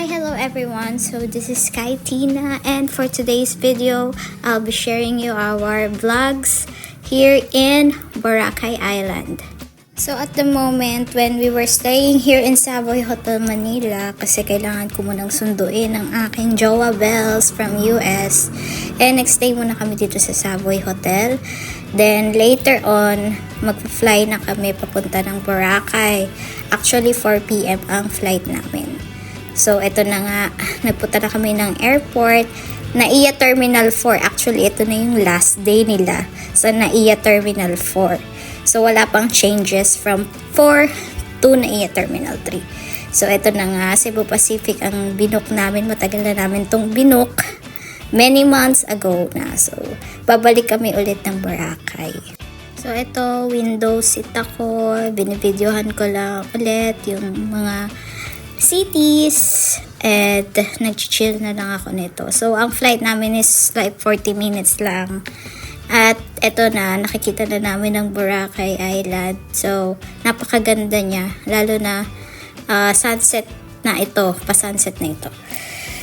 Hello everyone. So this is Sky Tina, and for today's video, I'll be sharing you our vlogs here in Boracay Island. So at the moment, when we were staying here in Savoy Hotel Manila, kasi kailangan ko munang sunduin ang aking jowa Bells from US, and nag-stay muna kami dito sa Savoy Hotel. Then later on, mag-fly na kami papunta ng Boracay. Actually 4 PM ang flight namin. So, ito na nga, nagpunta na kami ng airport, Naiya Terminal 4. Actually, ito na yung last day nila sa Naiya Terminal 4. So, wala pang changes from 4 to Naiya Terminal 3. So, ito na nga, Cebu Pacific ang binook namin. Matagal na namin tong binook. Many months ago na. So, babalik kami ulit ng Boracay. So, ito, window seat ako. Binibidyohan ko lang ulit yung mga cities, and nag-chill na lang ako nito. So, ang flight namin is like 40 minutes lang. At eto na, nakikita na namin ang Boracay Island. So, napakaganda niya. Lalo na sunset na ito, pa-sunset na ito.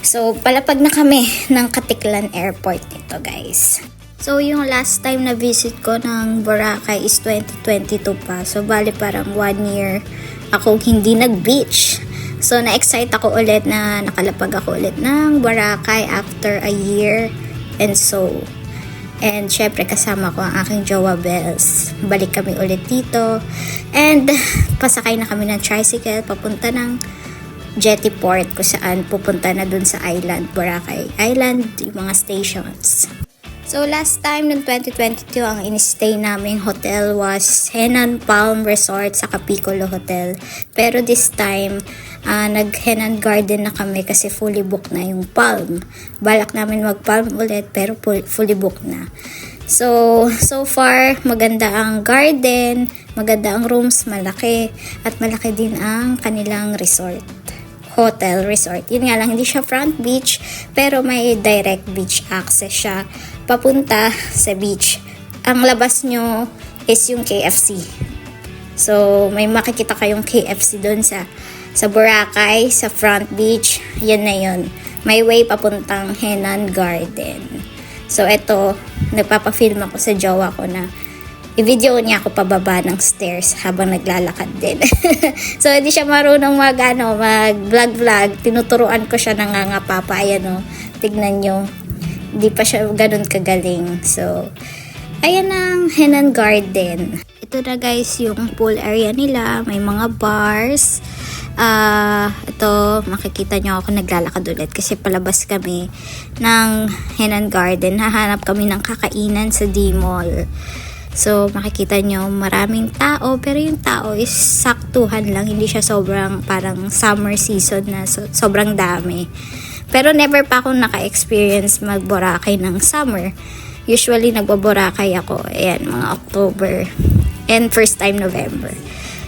So, palapag na kami ng Katiklan Airport nito, guys. So, yung last time na visit ko ng Boracay is 2022 pa. So, bali parang 1 year akong hindi nag-beach. So, na-excite ako ulit na nakalapag ako ulit ng Boracay after a year and so. And syempre kasama ko ang aking jowa Bells. Balik kami ulit dito. And pasakay na kami ng tricycle papunta ng Jetty Port kung saan pupunta na dun sa island, Boracay Island, yung mga stations. So, last time noong 2022, ang in-stay naming hotel was Henan Palm Resort sa Piccolo Hotel. Pero this time, nag-Henan Garden na kami kasi fully booked na yung Palm. Balak namin mag-Palm ulit pero fully booked na. So far, maganda ang garden, maganda ang rooms, malaki. At malaki din ang kanilang resort. Hotel resort. Yun nga lang, hindi siya front beach, pero may direct beach access siya papunta sa beach. Ang labas nyo is yung KFC. So, may makikita kayong KFC doon sa Boracay, sa front beach. Yan na yun. May way papuntang Henan Garden. So, eto, nagpapafilm ako sa jowa ko na i-video niya ako pababa ng stairs habang naglalakad din. So, hindi siya marunong mag-vlog. Tinuturuan ko siya nangangapapa. Ayan o, tignan nyo. Hindi pa siya ganun kagaling. So, ayan ang Henan Garden. Ito na guys, yung pool area nila. May mga bars. Ito, makikita nyo ako naglalakad ulit kasi palabas kami ng Henan Garden. Hahanap kami ng kakainan sa D-Mall. So, makikita nyo, maraming tao, pero yung tao is saktuhan lang. Hindi siya sobrang parang summer season na sobrang dami. Pero never pa akong naka-experience mag-Boracay ng summer. Usually, nagbo-Boracay ako, ayan, mga October and first time November.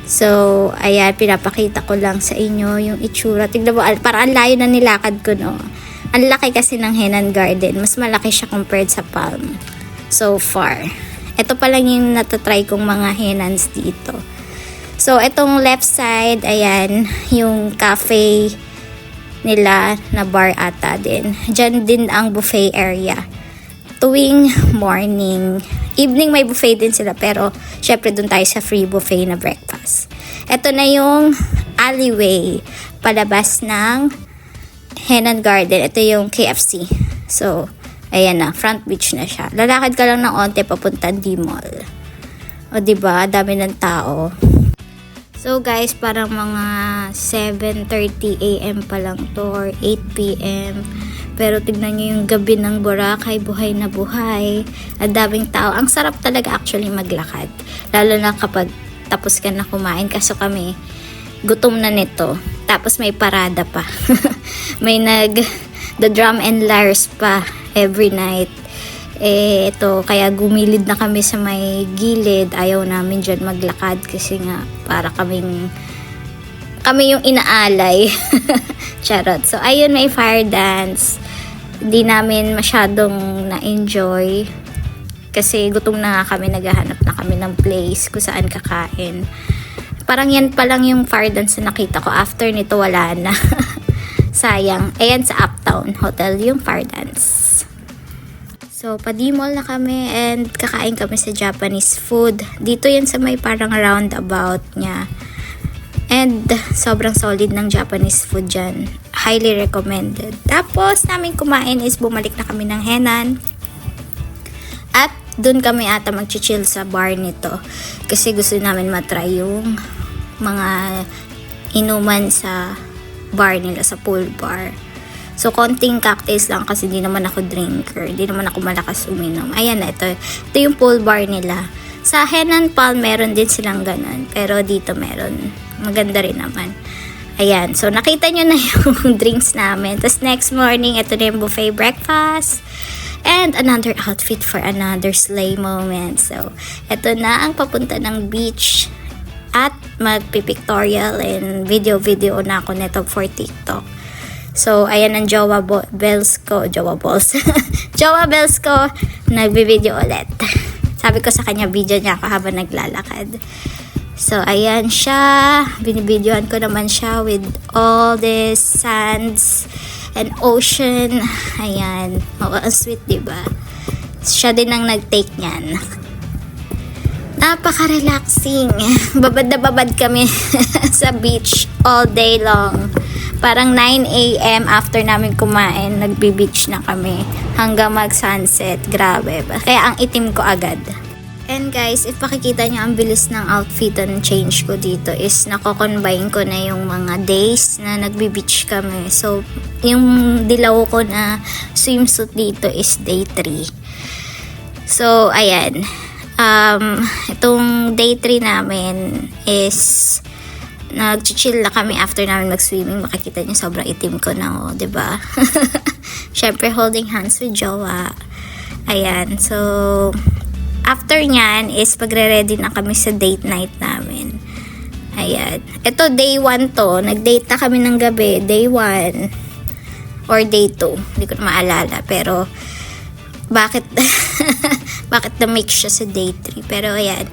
So, ayan, pinapakita ko lang sa inyo yung itsura. Tignan mo, parang ang layo na nilakad ko, no? Ang laki kasi ng Henan Garden. Mas malaki siya compared sa Palm. So far. Ito pa lang yung natatry kong mga henans dito. So, itong left side, ayan, yung cafe nila na bar ata din. Diyan din ang buffet area. Tuwing morning. Evening may buffet din sila, pero syempre dun tayo sa free buffet na breakfast. Ito na yung alleyway palabas ng Henan Garden. Ito yung KFC. So, ayan na, front beach na siya. Lalakad ka lang ng onte papunta D-Mall. O diba, dami ng tao. So guys, parang mga 7:30 AM pa lang to or 8 PM. Pero tignan nyo yung gabi ng Boracay, buhay na buhay. Ang daming tao. Ang sarap talaga actually maglakad. Lalo na kapag tapos ka na kumain. Kaso kami, gutom na nito. Tapos may parada pa. May the drum and lyres pa every night. Ito, kaya gumilid na kami sa may gilid. Ayaw namin dyan maglakad kasi nga para kami yung inaalay. Charot. So, ayun, may fire dance. Hindi namin masyadong na-enjoy kasi gutom na nga kami, naghahanap na kami ng place kung saan kakain. Parang yan pa lang yung fire dance na nakita ko. After nito, wala na. Sayang. Ayan sa Uptown Hotel yung Pardance. So, pa-D-mall na kami and kakain kami sa Japanese food. Dito yan sa may parang roundabout niya. And sobrang solid ng Japanese food dyan. Highly recommended. Tapos, namin kumain is bumalik na kami ng Henan. At dun kami ata mag-chill sa bar nito. Kasi gusto namin matry yung mga inuman sa bar nila, sa pool bar. So, konting cocktails lang kasi di naman ako drinker. Di naman ako malakas uminom. Ayan na, ito yung pool bar nila. Sa Henan Palm, meron din silang ganun. Pero dito meron. Maganda rin naman. Ayan. So, nakita nyo na yung drinks namin. Tapos, next morning, ito na yung buffet breakfast. And another outfit for another slay moment. So, ito na ang papunta ng beach. At magpipictorial and video na ako nito for TikTok. So, ayan ang Jowa Bells ko. Jowa Bells ko. Nagbi-video ulit. Sabi ko sa kanya, video niya ako habang naglalakad. So, ayan siya. Binibidyohan ko naman siya with all these sands and ocean. Ayan. Oh, ang sweet, diba? Siya din ang nag-take niyan. Napaka-relaxing. Babad na babad kami sa beach all day long. Parang 9 a.m. after namin kumain, nagbi-beach na kami hanggang mag-sunset. Grabe. Kaya ang itim ko agad. And guys, if makikita nyo ang bilis ng outfit and change ko dito is nako-combine ko na yung mga days na nagbi-beach kami. So, yung dilaw ko na swimsuit dito is day 3. So, ayan. Itong day 3 namin is nag-chill na kami after namin mag-swimming. Makikita niyo sobrang itim ko na, oh, 'di ba? Syempre holding hands with jowa. Ayan. So after niyan is pagre-ready na kami sa date night namin. Ayan. Ito day 1 to. Nag-date na kami ng gabi, day 1 or day 2. Hindi ko na maalala, pero bakit bakit na-mix siya sa day 3. Pero ayan,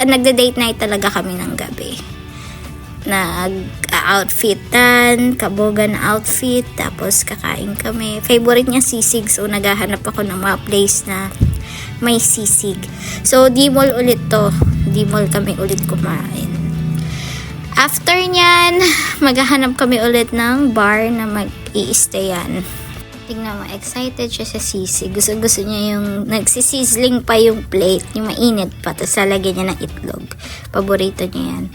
nagde-date night talaga kami ng gabi. Nag-outfitan, kabogan na outfit, tapos kakain kami. Favorite niya sisig, so naghahanap ako ng mga place na may sisig. So, D-mall ulit to. D-mall kami ulit kumain. After nyan, maghahanap kami ulit ng bar na mag-i-stayan. Tingnan mo, excited siya sa sisig. Gusto niya yung nagsisizzling pa yung plate, yung mainit pa, tapos lalagyan niya ng itlog. Paborito niya yan.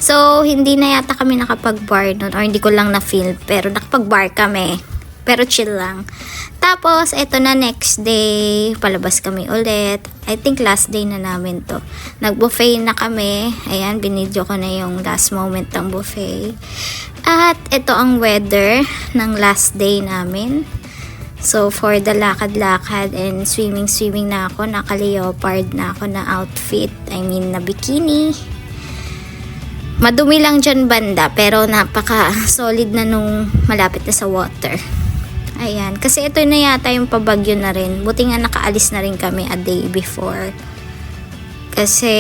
So, hindi na yata kami nakapag-bar nun, or hindi ko lang na-feel, pero nakapag-bar kami. Pero chill lang. Tapos, eto na next day, palabas kami ulit. I think last day na namin to. Nag-buffet na kami. Ayan, binidyo ko na yung last moment ng buffet. At ito ang weather ng last day namin. So, for the lakad-lakad and swimming na ako. Naka-leopard na ako na outfit. I mean, na bikini. Madumi lang dyan banda, pero napaka-solid na nung malapit na sa water. Ayan. Kasi ito na yata yung pabagyo na rin. Buti nga nakaalis na rin kami a day before. Kasi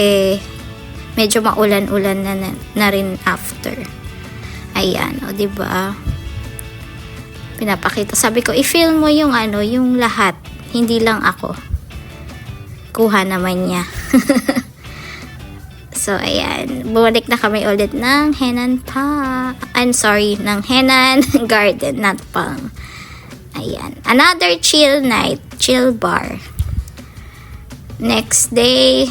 medyo maulan-ulan na rin after. Ayan. O, diba? Pinapakita. Sabi ko, i-film mo yung yung lahat. Hindi lang ako. Kuha naman niya. So, ayan. Bumalik na kami ulit ng Henan ng Henan Garden, not Palm. Ayan. Another chill night. Chill bar. Next day,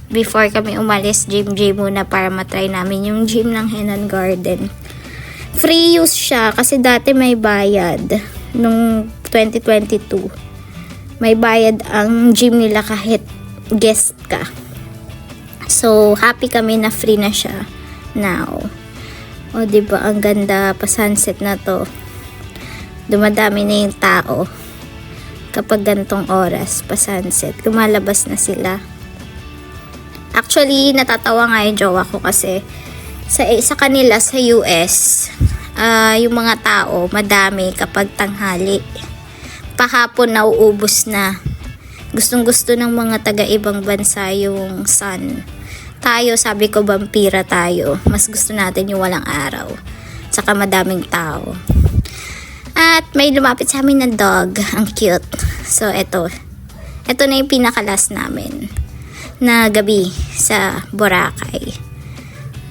before kami umalis, gym muna para matry namin yung gym ng Henan Garden. Free use siya kasi dati may bayad. Nung 2022, may bayad ang gym nila kahit guest ka. So, happy kami na free na siya now. O, diba, ang ganda, pa sunset na to. Dumadami na yung tao. Kapag gantong oras, pa sunset, lumalabas na sila. Actually, natatawa nga yung jowa ko kasi sa kanila sa US, yung mga tao, madami kapag tanghali. Pahapon, nauubos na. Gustong-gusto ng mga taga-ibang bansa yung sun. Tayo, sabi ko, vampira tayo. Mas gusto natin yung walang araw. saka madaming tao. At may lumapit sa amin na dog. Ang cute. So, ito na yung pinaka-last namin na gabi sa Boracay.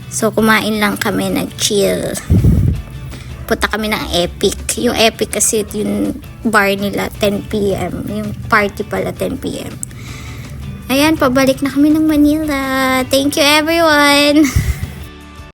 So, kumain lang kami, nag-chill. Punta kami ng Epic. Yung Epic kasi yung bar nila 10 p.m. Yung party pala 10 p.m. Ayan, pabalik na kami ng Manila. Thank you everyone!